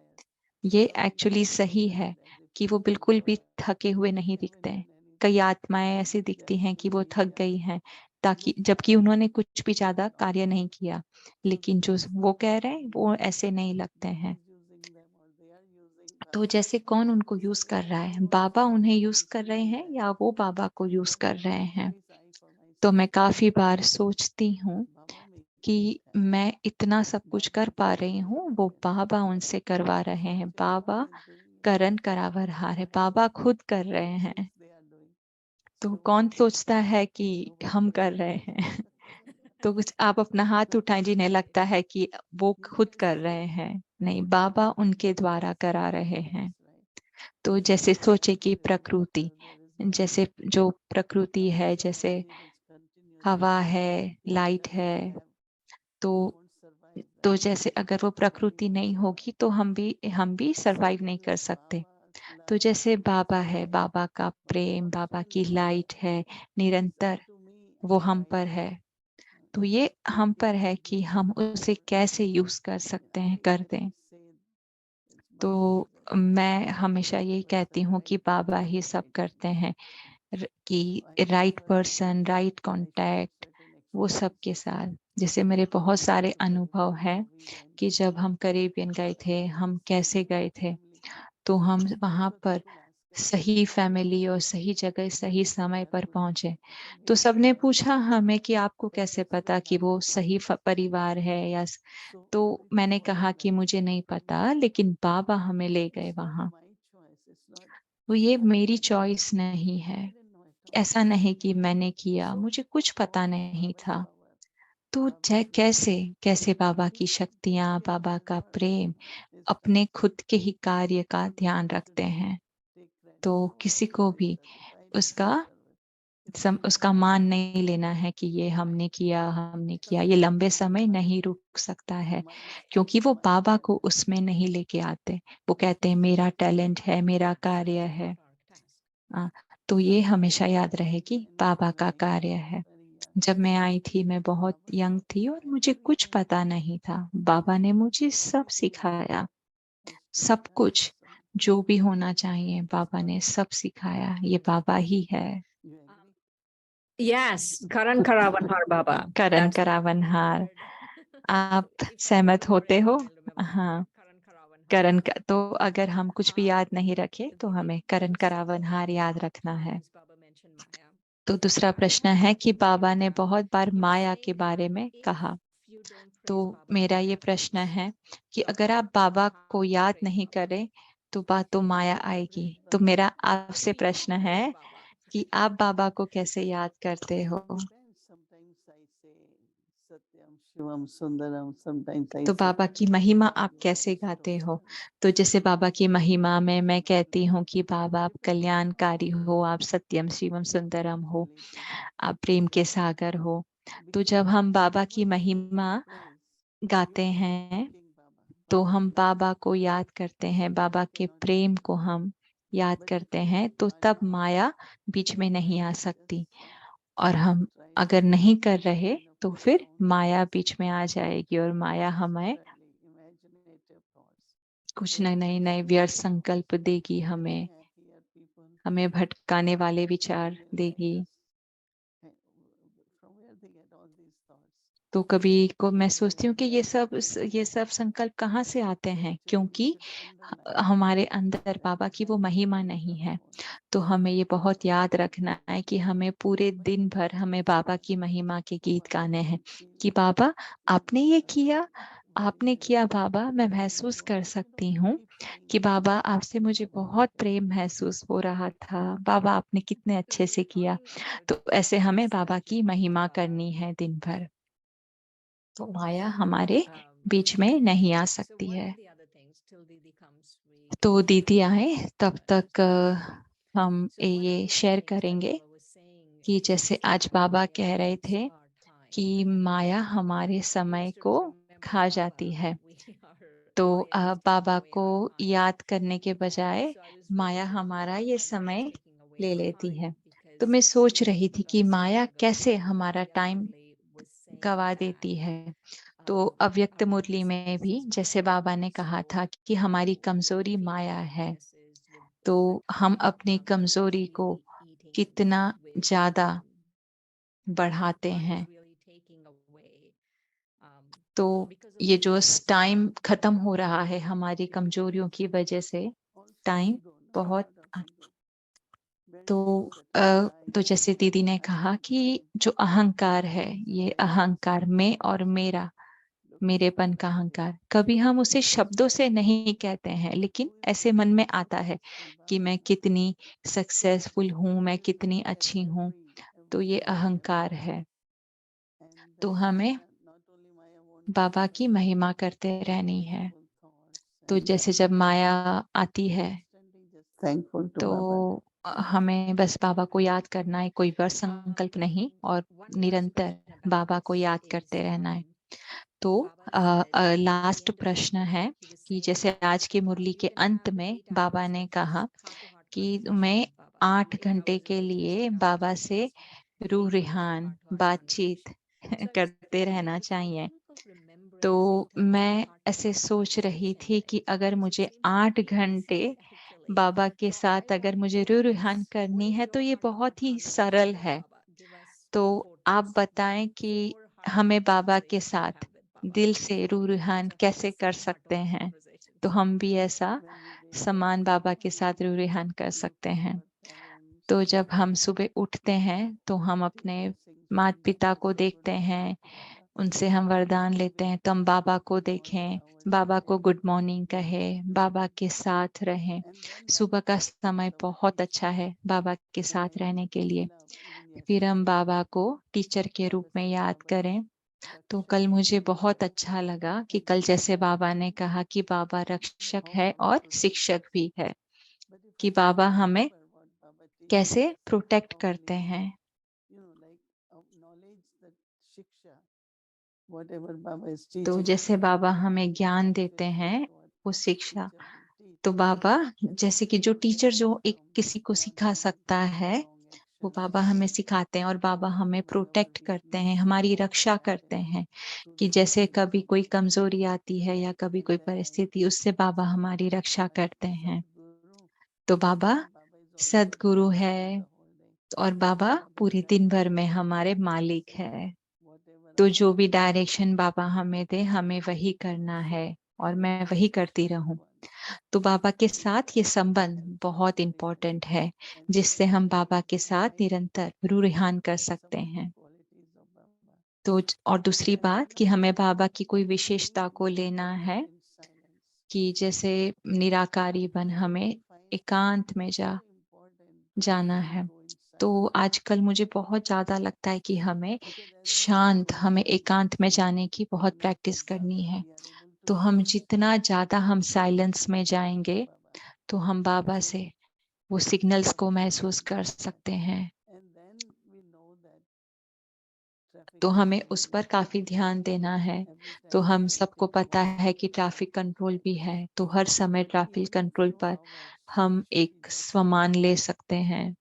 ये एक्चुअली सही है कि वो बिल्कुल भी थके हुए नहीं दिखते। कई आत्माएं ऐसी दिखती हैं कि वो थक गई हैं, ताकि जबकि उन्होंने कुछ भी ज्यादा कार्य नहीं किया, लेकिन जो वो कह रहे हैं वो ऐसे नहीं लगते हैं। तो जैसे कौन उनको यूज कर रहा है? बाबा उन्हें यूज कर रहे हैं या वो बाबा को यूज कर रहे हैं? तो मैं काफी बार सोचती हूँ कि मैं इतना सब कुछ कर पा रही हूँ, वो बाबा उनसे करवा रहे हैं। बाबा करण करावरहार है, बाबा खुद कर रहे हैं। तो कौन सोचता है कि हम कर रहे हैं? तो कुछ आप अपना हाथ उठाएं जिन्हें लगता है कि वो खुद कर रहे हैं। नहीं, बाबा उनके द्वारा करा रहे हैं। तो जैसे सोचे कि प्रकृति, जैसे जो प्रकृति है, जैसे हवा है, लाइट है, तो जैसे अगर वो प्रकृति नहीं होगी तो हम भी सरवाइव नहीं कर सकते। तो जैसे बाबा है, बाबा का प्रेम, बाबा की लाइट है निरंतर, वो हम पर है। तो ये हम पर है कि हम उसे कैसे यूज कर सकते हैं, कर दें। तो मैं हमेशा यही कहती हूँ कि बाबा ही सब करते हैं, कि राइट पर्सन, राइट कांटेक्ट, वो सब के साथ। जैसे मेरे बहुत सारे अनुभव हैं कि जब हम कैरेबियन गए थे, हम कैसे गए थे, तो हम वहाँ पर सही फैमिली और सही जगह सही समय पर पहुंचे। तो सबने पूछा हमें कि आपको कैसे पता कि वो सही परिवार है या तो मैंने कहा कि मुझे नहीं पता, लेकिन बाबा हमें ले गए वहां। तो ये मेरी चॉइस नहीं है, ऐसा नहीं कि मैंने किया, मुझे कुछ पता नहीं था। तो कैसे कैसे बाबा की शक्तियां, बाबा का प्रेम अपने खुद के ही कार्य का ध्यान रखते हैं। तो किसी को भी उसका मान नहीं लेना है कि ये हमने किया, ये लंबे समय नहीं रुक सकता है, क्योंकि वो बाबा को उसमें नहीं लेके आते। वो कहते हैं मेरा टैलेंट है, मेरा कार्य है। तो ये हमेशा याद रहे कि बाबा का कार्य है। जब मैं आई थी, मैं बहुत यंग थी और मुझे कुछ पता नहीं था। बाबा ने मुझे सब सिखाया, सब कुछ जो भी होना चाहिए बाबा ने सब सिखाया। ये बाबा ही है। Yes, Karan Karavanhar Baba. करण करावनहार। आप सहमत होते हो? हाँ, करण तो अगर हम कुछ भी याद नहीं रखे तो हमें करण करावनहार याद रखना है। तो दूसरा प्रश्न है कि बाबा ने बहुत बार माया के बारे में कहा। तो मेरा ये प्रश्न है कि अगर आप बाबा को याद नहीं करें तो बात तो माया आएगी। तो मेरा आपसे प्रश्न है कि आप बाबा को कैसे याद करते हो? तो बाबा की महिमा आप कैसे गाते हो? तो जैसे बाबा की महिमा में मैं कहती हूँ कि बाबा आप कल्याणकारी हो, आप सत्यम शिवम सुंदरम हो, आप प्रेम के सागर हो। तो जब हम बाबा की महिमा गाते हैं तो हम बाबा को याद करते हैं, बाबा के प्रेम को हम याद करते हैं, तो तब माया बीच में नहीं आ सकती। और हम अगर नहीं कर रहे तो फिर माया बीच में आ जाएगी और माया हमें कुछ नए नए व्यर्थ संकल्प देगी, हमें भटकाने वाले विचार देगी। तो कभी को मैं सोचती हूँ कि ये सब संकल्प कहाँ से आते हैं, क्योंकि हमारे अंदर बाबा की वो महिमा नहीं है। तो हमें ये बहुत याद रखना है कि हमें पूरे दिन भर हमें बाबा की महिमा के गीत गाने हैं कि बाबा आपने ये किया, आपने किया बाबा। मैं महसूस कर सकती हूँ कि बाबा आपसे मुझे बहुत प्रेम महसूस हो रहा था, बाबा आपने कितने अच्छे से किया। तो ऐसे हमें बाबा की महिमा करनी है दिन भर, तो माया हमारे बीच में नहीं आ सकती है। तो दीदी आए तब तक हम ये शेयर करेंगे कि जैसे आज बाबा कह रहे थे कि माया हमारे समय को खा जाती है। तो बाबा को याद करने के बजाय माया हमारा ये समय ले लेती है। तो मैं सोच रही थी कि माया कैसे हमारा टाइम गवा देती है। तो अव्यक्त मुरली में भी जैसे बाबा ने कहा था कि हमारी कमजोरी माया है, तो हम अपनी कमजोरी को कितना ज्यादा बढ़ाते हैं। तो ये जो टाइम खत्म हो रहा है हमारी कमजोरियों की वजह से, टाइम बहुत तो जैसे दीदी ने कहा कि जो अहंकार है, ये अहंकार में और मेरा, मेरेपन का अहंकार। कभी हम उसे शब्दों से नहीं कहते हैं, लेकिन ऐसे मन में आता है कि मैं कितनी सक्सेसफुल हूँ, मैं कितनी अच्छी हूँ। तो ये अहंकार है। तो हमें बाबा की महिमा करते रहनी है। तो जैसे जब माया आती है thankful to तो Baba. हमें बस बाबा को याद करना है, कोई वर्ष संकल्प नहीं, और निरंतर बाबा को याद करते रहना है। तो लास्ट प्रश्न है कि जैसे आज की मुरली के अंत में बाबा ने कहा कि मैं 8 घंटे के लिए बाबा से रूह रिहान बातचीत करते रहना चाहिए। तो मैं ऐसे सोच रही थी कि अगर मुझे 8 घंटे बाबा के साथ अगर मुझे रूह रिहान करनी है तो ये बहुत ही सरल है। तो आप बताएं कि हमें बाबा के साथ दिल से रूह रिहान कैसे कर सकते हैं, तो हम भी ऐसा समान बाबा के साथ रूह रिहान कर सकते हैं। तो जब हम सुबह उठते हैं तो हम अपने माता पिता को देखते हैं, उनसे हम वरदान लेते हैं, तो हम बाबा को देखें, बाबा को गुड मॉर्निंग कहें, बाबा के साथ रहें। सुबह का समय बहुत अच्छा है बाबा के साथ रहने के लिए। फिर हम बाबा को टीचर के रूप में याद करें। तो कल मुझे बहुत अच्छा लगा कि कल जैसे बाबा ने कहा कि बाबा रक्षक है और शिक्षक भी है, कि बाबा हमें कैसे प्रोटेक्ट करते हैं। तो जैसे बाबा हमें ज्ञान देते हैं वो शिक्षा, तो बाबा जैसे कि जो टीचर जो एक किसी को सिखा सकता है वो बाबा हमें सिखाते हैं, और बाबा हमें प्रोटेक्ट करते हैं, हमारी रक्षा करते हैं। कि जैसे कभी कोई कमजोरी आती है या कभी कोई परिस्थिति, उससे बाबा हमारी रक्षा करते हैं। तो बाबा सद्गुरु है और बाबा पूरे दिन भर में हमारे मालिक है। तो जो भी डायरेक्शन बाबा हमें दे हमें वही करना है और मैं वही करती रहूं। तो बाबा के साथ ये संबंध बहुत इम्पोर्टेंट है, जिससे हम बाबा के साथ निरंतर रूह रिहान कर सकते हैं। तो और दूसरी बात कि हमें बाबा की कोई विशेषता को लेना है, कि जैसे निराकारी बन हमें एकांत में जाना है। तो आजकल मुझे बहुत ज्यादा लगता है कि हमें एकांत में जाने की बहुत प्रैक्टिस करनी है। तो हम जितना ज्यादा हम साइलेंस में जाएंगे तो हम बाबा से वो सिग्नल्स को महसूस कर सकते हैं। तो हमें उस पर काफी ध्यान देना है। तो हम सबको पता है कि ट्रैफिक कंट्रोल भी है, तो हर समय ट्रैफिक कंट्रोल पर हम एक स्वमान ले सकते हैं।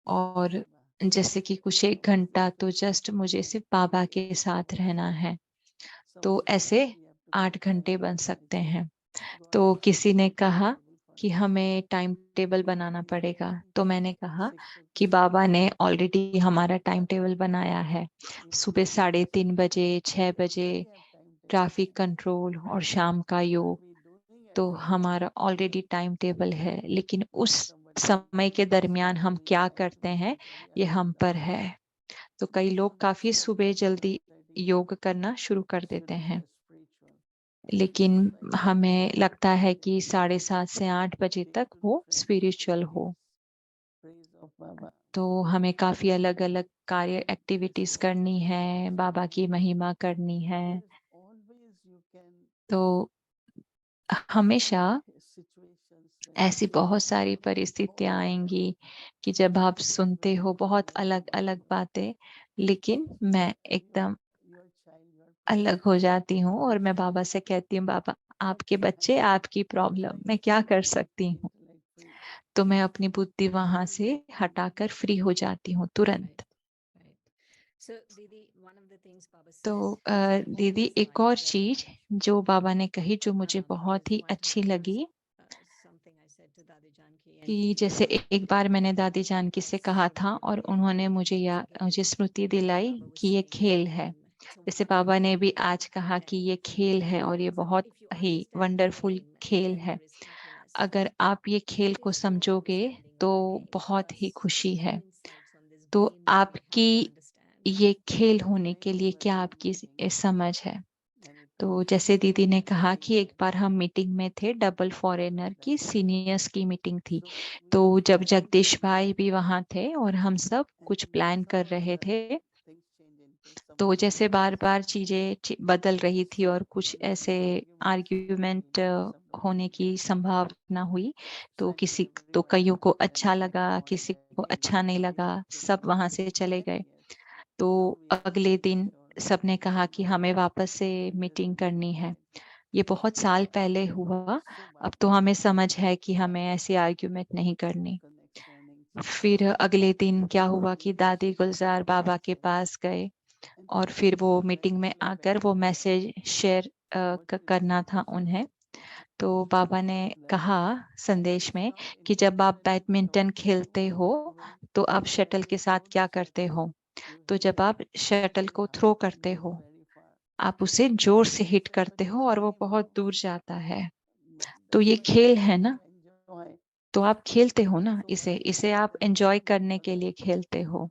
और जैसे कि कुछ 1 घंटा तो जस्ट मुझे सिर्फ बाबा के साथ रहना है, तो ऐसे 8 घंटे बन सकते हैं। तो किसी ने कहा कि हमें टाइम टेबल बनाना पड़ेगा, तो मैंने कहा कि बाबा ने ऑलरेडी हमारा टाइम टेबल बनाया है। सुबह 3:30 बजे, 6 बजे ट्रैफिक कंट्रोल और शाम का योग, तो हमारा ऑलरेडी टाइम टेबल है। लेकिन उस समय के दरमियान हम क्या करते हैं ये हम पर है। तो कई लोग काफी सुबह जल्दी योग करना शुरू कर देते हैं, लेकिन हमें लगता है कि 7:30 से 8 बजे तक वो स्पिरिचुअल हो। तो हमें काफी अलग अलग कार्य एक्टिविटीज करनी है, बाबा की महिमा करनी है। तो हमेशा ऐसी बहुत सारी परिस्थितियां आएंगी कि जब आप सुनते हो बहुत अलग अलग बातें, लेकिन मैं एकदम अलग हो जाती हूँ और मैं बाबा से कहती हूँ, बाबा आपके बच्चे, आपकी प्रॉब्लम, मैं क्या कर सकती हूँ। तो मैं अपनी बुद्धि वहां से हटाकर फ्री हो जाती हूँ तुरंत। तो दीदी एक और चीज जो बाबा ने कही जो मुझे बहुत ही अच्छी लगी, कि जैसे एक बार मैंने दादी जानकी से कहा था और उन्होंने मुझे स्मृति दिलाई कि ये खेल है। जैसे बाबा ने भी आज कहा कि ये खेल है और ये बहुत ही वंडरफुल खेल है। अगर आप ये खेल को समझोगे तो बहुत ही खुशी है। तो आपकी ये खेल होने के लिए क्या आपकी समझ है? तो जैसे दीदी ने कहा कि एक बार हम मीटिंग में थे, डबल फॉरेनर की सीनियर्स की मीटिंग थी। तो जब जगदीश भाई भी वहां थे और हम सब कुछ प्लान कर रहे थे, तो जैसे बार बार चीजें बदल रही थी और कुछ ऐसे आर्ग्यूमेंट होने की संभावना हुई। तो कईयों को अच्छा लगा, किसी को अच्छा नहीं लगा, सब वहां से चले गए। तो अगले दिन सबने कहा कि हमें वापस से मीटिंग करनी है। ये बहुत साल पहले हुआ। अब तो हमें समझ है कि हमें ऐसी आर्ग्यूमेंट नहीं करनी। फिर अगले दिन क्या हुआ कि दादी गुलजार बाबा के पास गए और फिर वो मीटिंग में आकर वो मैसेज शेयर करना था उन्हें। तो बाबा ने कहा संदेश में कि जब आप बैडमिंटन खेलते हो तो आप शटल के साथ क्या करते हो? तो जब आप शटल को थ्रो करते हो, आप उसे जोर से हिट करते हो और वो बहुत दूर जाता है। तो ये खेल है ना, तो आप खेलते हो ना, इसे आप एंजॉय करने के लिए खेलते हो।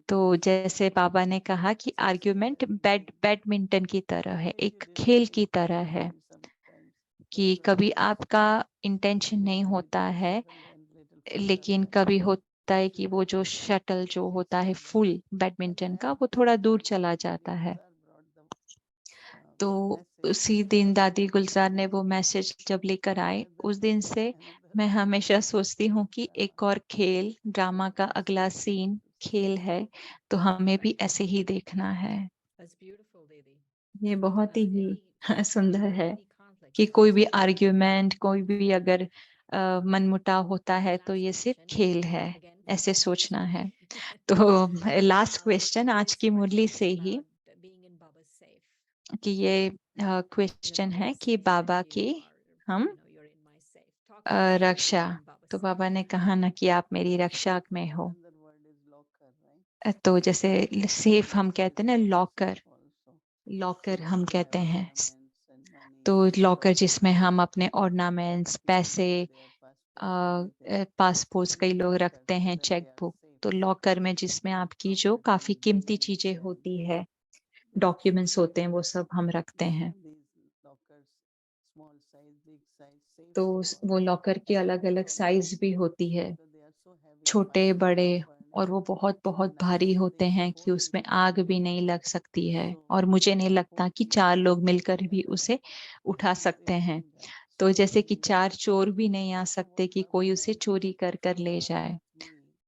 तो जैसे बाबा ने कहा कि आर्ग्यूमेंट बैडमिंटन की तरह है, एक खेल की तरह है, कि कभी आपका इंटेंशन नहीं होता है, लेकिन कभी होता है कि वो जो शटल जो होता है फुल बैडमिंटन का, वो थोड़ा दूर चला जाता है। तो उसी दिन दादी गुलजार ने वो मैसेज जब लेकर आए, उस दिन से मैं हमेशा सोचती हूँ कि एक और खेल, ड्रामा का अगला सीन खेल है, तो हमें भी ऐसे ही देखना है। That's beautiful, Didi. ये बहुत In ही any सुंदर है any conflict, कि it's कोई भी just about आर्ग्यूमेंट, कोई भी अगर मनमुटाव होता है तो ये सिर्फ connection. खेल है, Again, ऐसे connection. सोचना है। तो लास्ट क्वेश्चन आज की मुरली से ही, Being in Baba's safe. कि ये क्वेश्चन है कि बाबा की हम रक्षा, तो बाबा ने कहा ना कि आप मेरी रक्षा में हो। तो जैसे सेफ हम कहते हैं ना, लॉकर हम कहते हैं, तो लॉकर जिसमें हम अपने ऑर्नामेंट्स, पैसे, पासपोर्ट्स कई लोग रखते हैं, चेक बुक, तो लॉकर में जिसमें आपकी जो काफी कीमती चीजें होती है, डॉक्यूमेंट्स होते हैं, वो सब हम रखते हैं। तो वो लॉकर की अलग अलग साइज भी होती है, छोटे बड़े, और वो बहुत बहुत भारी होते हैं कि उसमें आग भी नहीं लग सकती है, और मुझे नहीं लगता कि 4 लोग मिलकर भी उसे उठा सकते हैं। तो जैसे कि 4 चोर भी नहीं आ सकते कि कोई उसे चोरी कर कर ले जाए।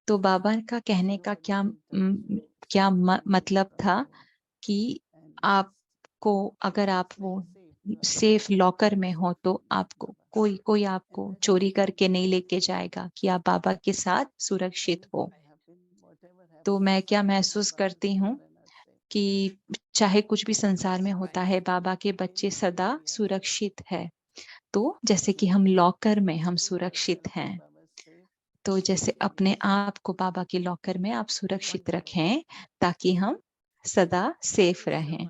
तो बाबा का कहने का क्या मतलब था कि आपको, अगर आप वो सेफ लॉकर में हो तो आपको कोई आपको चोरी करके नहीं लेके जाएगा, कि आप बाबा के साथ सुरक्षित हो। तो मैं क्या महसूस करती हूँ कि चाहे कुछ भी संसार में होता है, बाबा के बच्चे सदा सुरक्षित है। तो जैसे कि हम लॉकर में हम सुरक्षित हैं, तो जैसे अपने आप को बाबा के लॉकर में आप सुरक्षित रखें ताकि हम सदा सेफ रहें।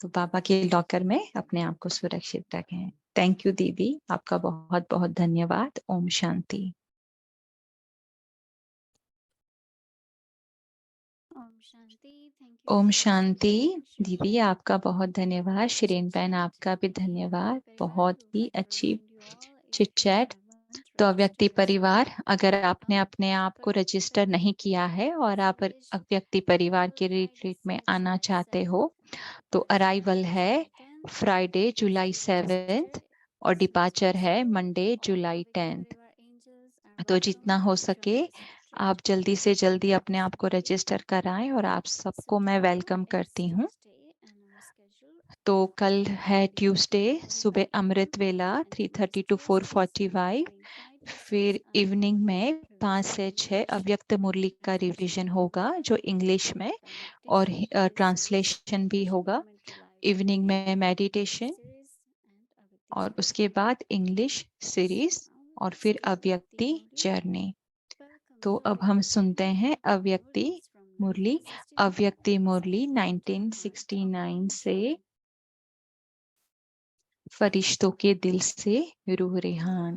तो बाबा के लॉकर में अपने आप को सुरक्षित रखें। थैंक यू दीदी, आपका बहुत बहुत धन्यवाद। ओम शांति। ओम शांति दीदी, आपका बहुत धन्यवाद। शिरीन बहन, आपका भी धन्यवाद, बहुत ही अच्छी चिट चैट। तो अव्यक्ति परिवार, अगर आपने अपने आप को रजिस्टर नहीं किया है और आप अव्यक्ति परिवार के रिट्रीट में आना चाहते हो, तो अराइवल है फ्राइडे जुलाई 7th और डिपार्चर है मंडे जुलाई 10th। तो जितना हो सके आप जल्दी से जल्दी अपने आप को रजिस्टर कराएं, और आप सबको मैं वेलकम करती हूँ। तो कल है ट्यूसडे, सुबह अमृत वेला 3:30 to 4:45, फिर इवनिंग में 5 से 6 अव्यक्त मुरली का रिवीजन होगा, जो इंग्लिश में, और ट्रांसलेशन भी होगा। इवनिंग में मेडिटेशन, और उसके बाद इंग्लिश सीरीज, और फिर अव्यक्ति जर्नी। तो अब हम सुनते हैं अव्यक्ति मुरली। अव्यक्ति मुरली 1969 से फरिश्तों के दिल से रूह रेहान।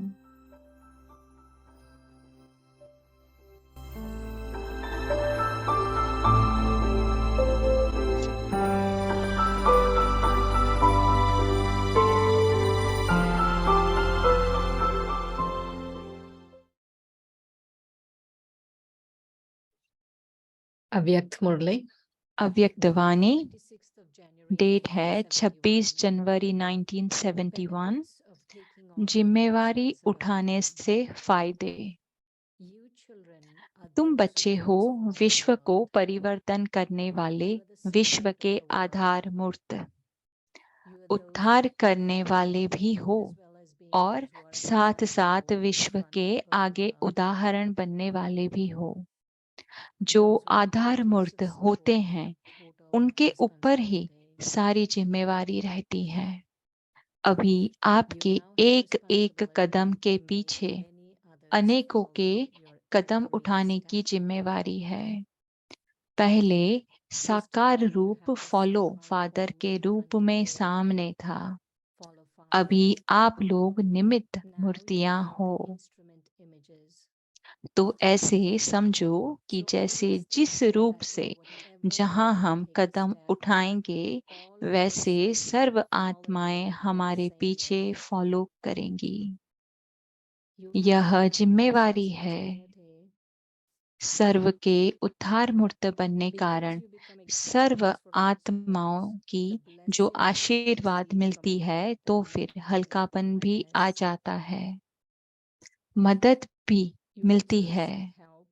अव्यक्त मुरली अव्यक्त वाणी 26th of January डेट है 26 1971. जनवरी The 1971। benefits of taking on जिम्मेवारी उठाने responsibility. से फायदे। You children are तुम the बच्चे हो changers of the विश्व को world. परिवर्तन करने वाले, You are the विश्व sunlight के of the world. आधार मूर्त, You are those उद्धार who करने are वाले भी as हो well as being और those who are साथ beside साथ you in विश्व front के of आगे the उदाहरण बनने वाले भी हो। जो those with आधार pillars मूर्त of होते support हैं and total उनके ऊपर ही responsibility. सारी जिम्मेवारी रहती है। अभी You आपके now have एक एक responsibility कदम के to make पीछे many others अनेकों के follow your कदम every उठाने की step. जिम्मेवारी है। पहले साकार रूप फॉलो फादर के रूप में सामने था। Follow Father. अभी आप लोग निमित्त Now you मूर्तियां are हो। the instrument images. तो ऐसे समझो कि So I जैसे would say जिस रूप that से in whatever जहां हम breathtaking कदम step, उठाएंगे all of वैसे us will सर्व be आत्माएं following in the हमारे same पीछे way. फॉलो करेंगी। You यह have जिम्मेवारी है responsibility सर्व के उद्धार मूर्त बनने because कारण you become serve acceptance for आत्माओं others. की The जो blessings आशीर्वाद receive मिलती from है that तो then फिर become हल्कापन भी आ lightness. जाता है, मदद भी You मिलती also है, receive help,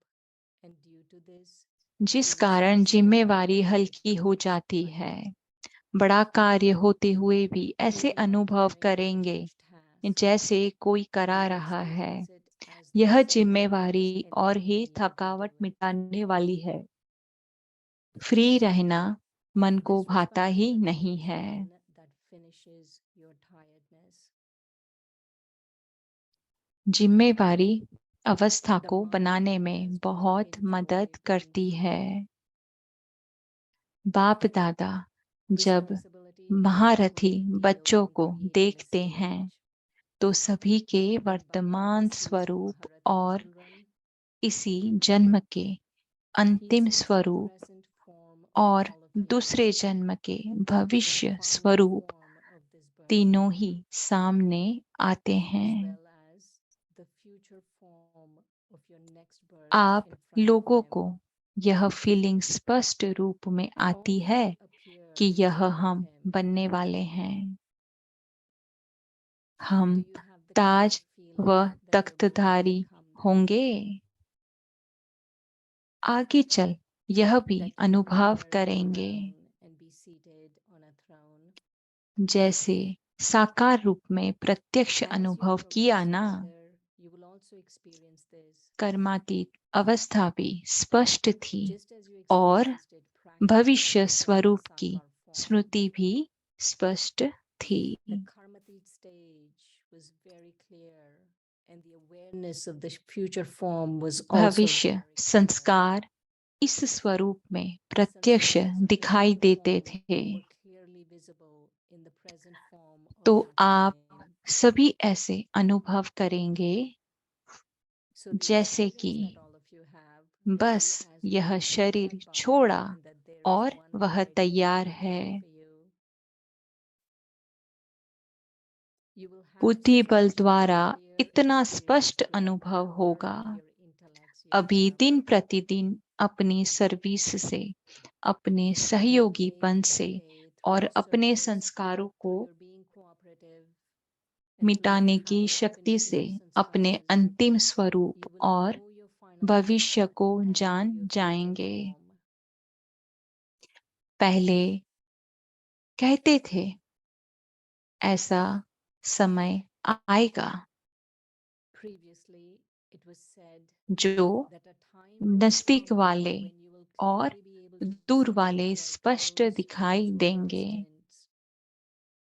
and due to this, जिस you कारण receive जिम्मेवारी support हल्की हो and जाती strength. है। बड़ा कार्य होते हुए भी ऐसे You are अनुभव carrying a करेंगे huge task. जैसे कोई You करा will रहा है। experience it as the यह same जिम्मेवारी as और every ही day you थकावट do it. मिटाने वाली है। फ्री रहना मन को This भाता ही responsibility नहीं is है। one that finishes your tiredness. जिम्मेवारी अवस्था The को mind बनाने में has been बहुत मदद enjoy being करती free. है। बाप दादा जब Responsibility महारथी is one बच्चों deal को in creating a देखते हैं stage. तो सभी के When Baba वर्तमान sees स्वरूप Maharati और children, इसी जन्म के he अंतिम sees the स्वरूप present form of और all of you, दूसरे जन्म के the भविष्य final स्वरूप form of this birth, तीनों ही सामने आते as हैं। well as the future form of your next birth आप in front of लोगों him. को यह फीलिंग स्पष्ट रूप में आती All है three appear कि in यह front of हम him. बनने वाले हैं। हम Do you have the kind Taj of feeling व that you're going to तख्तधारी become that? होंगे। आगे चल यह भी That you will अनुभव wear a करेंगे crown and be seated on a throne. जैसे साकार रूप में प्रत्यक्ष As you अनुभव grow किया closer ना। together, you will also experience this. कर्मातीत अवस्था भी स्पष्ट थी Just as you और experienced it practically भविष्य in the स्वरूप present की Sakar form. स्मृति भी स्पष्ट थी। The Karmatit stage was very clear, and the awareness of the future form was also भविष्य very clear. संस्कार इस स्वरूप में प्रत्यक्ष Sanskars of the दिखाई future देते form थे। were clearly visible in the present form of तो that आप time. सभी ऐसे अनुभव करेंगे So the जैसे experience कि that all of you have will बस be as you यह receive शरीर that body छोड़ा and that there is और one वह already तैयार waiting है। for you. You will have बुद्धि such a बल very द्वारा clear इतना experience स्पष्ट with अनुभव the होगा। power of your intellects you अभी have. दिन प्रतिदिन अपनी सर्विस से, अपने सहयोगीपन Day by से day, और through अपने service, संस्कारों को through your being cooperative, and through the मिटाने की power of शक्ति finishing से your अपने sanskars, अंतिम स्वरूप you will और know your final भविष्य form को and जान your future जाएंगे। form. पहले कहते थे ऐसा समय आएगा Previously, it was said जो that a time will नजदीक come वाले when you will और clearly be able to दूर see वाले those who are स्पष्ट close and दिखाई those who are देंगे। distant.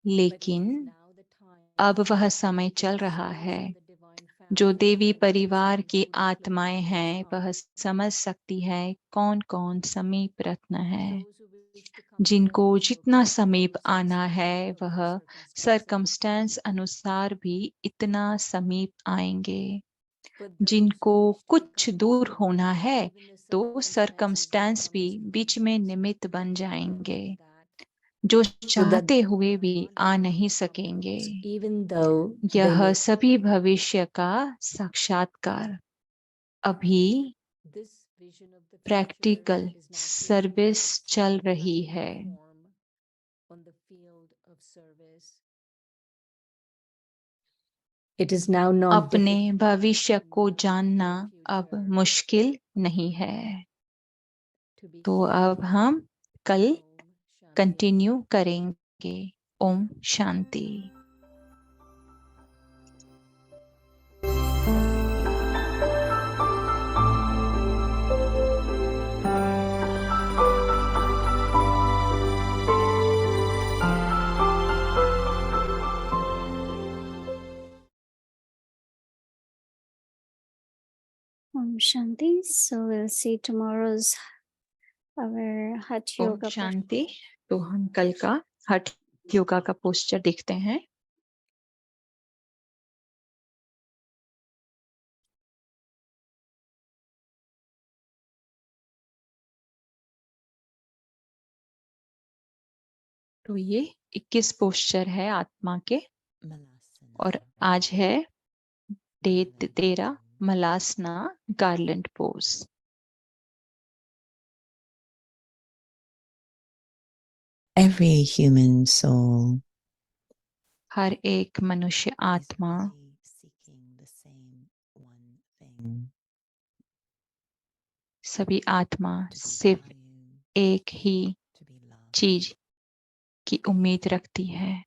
But it लेकिन is now the अब time वह समय for चल the रहा souls है in the divine जो family देवी to परिवार understand की who the close आत्माएं ones हैं वह are. समझ सकती है कौन कौन समीप रत्न है। Those who wish to come जिनको close will जितना come समीप close आना है irrespective of वह their circumstances. सरकमस्टेंस अनुसार भी इतना समीप आएंगे। But those जिनको who wish to कुछ become दूर far, होना है even the तो circumstances will सरकमस्टेंस become भी as बीच में hindrance निमित्त to बन get close जाएंगे to that. जो So that चाहते they हुए are भी not आ able नहीं to come सकेंगे। close, even though they यह may. सभी भविष्य का साक्षात्कार। अभी This vision of the future practical is now taking service place चल in रही practical है। form on the field of service. It is now not अपने difficult भविष्य to को know जानना your अब future, मुश्किल नहीं है। to be तो free. अब हम कल Om Shanti. कंटिन्यू करेंगे। Om Shanti. Om Shanti. So we'll see tomorrow's our Hatha Om Yoga. शांति। तो हम कल का हठ योगा का पोस्चर देखते हैं। तो ये 21 पोस्चर है आत्मा के, और आज है day 13 Malasana garland pose. Every human soul हर एक मनुष्य is आत्मा busy seeking the same one thing, सभी आत्मा to be सिर्फ valued, एक ही to be loved. चीज की उम्मीद रखती है,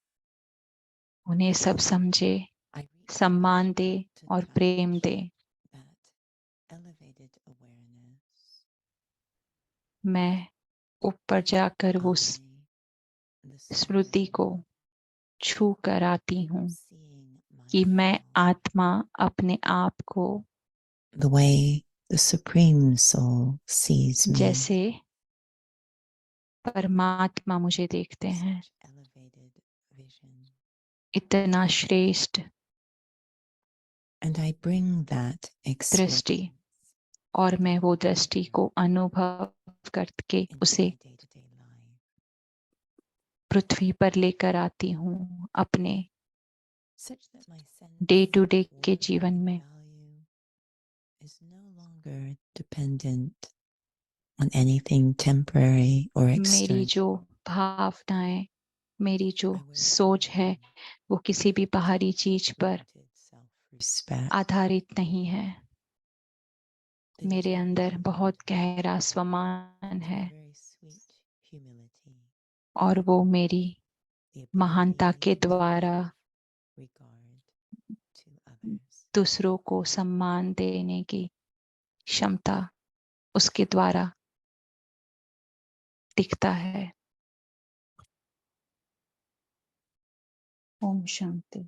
उन्हें सब समझे, I reach सम्मान out दे to और touch Prem they. that elevated awareness. मैं ऊपर जाकर वो I, the स्मृति soul, को छू कर आती हूँ seeing कि मैं myself आत्मा अपने आप को the way the Supreme Soul sees me. जैसे परमात्मा मुझे देखते हैं, Such elevated vision. इतना श्रेष्ठ And I bring that दृष्टि, experience और मैं वो दृष्टि को अनुभव करके into उसे my day-to-day life, पृथ्वी पर लेकर आती हूँ अपने such that my sense day to day of के worth जीवन and में value is no longer dependent on anything temporary or मेरी external. जो भावनाएं, मेरी जो I will सोच है, find वो किसी भी बाहरी चीज पर limited self-respect. आधारित नहीं है। It is मेरे अंदर rooted बहुत in गहरा स्वमान a है, very sweet humility, और वो मेरी the महानता के ability to द्वारा give regard to others. दूसरों को सम्मान देने की क्षमता उसके द्वारा दिखता है। ओम शांति।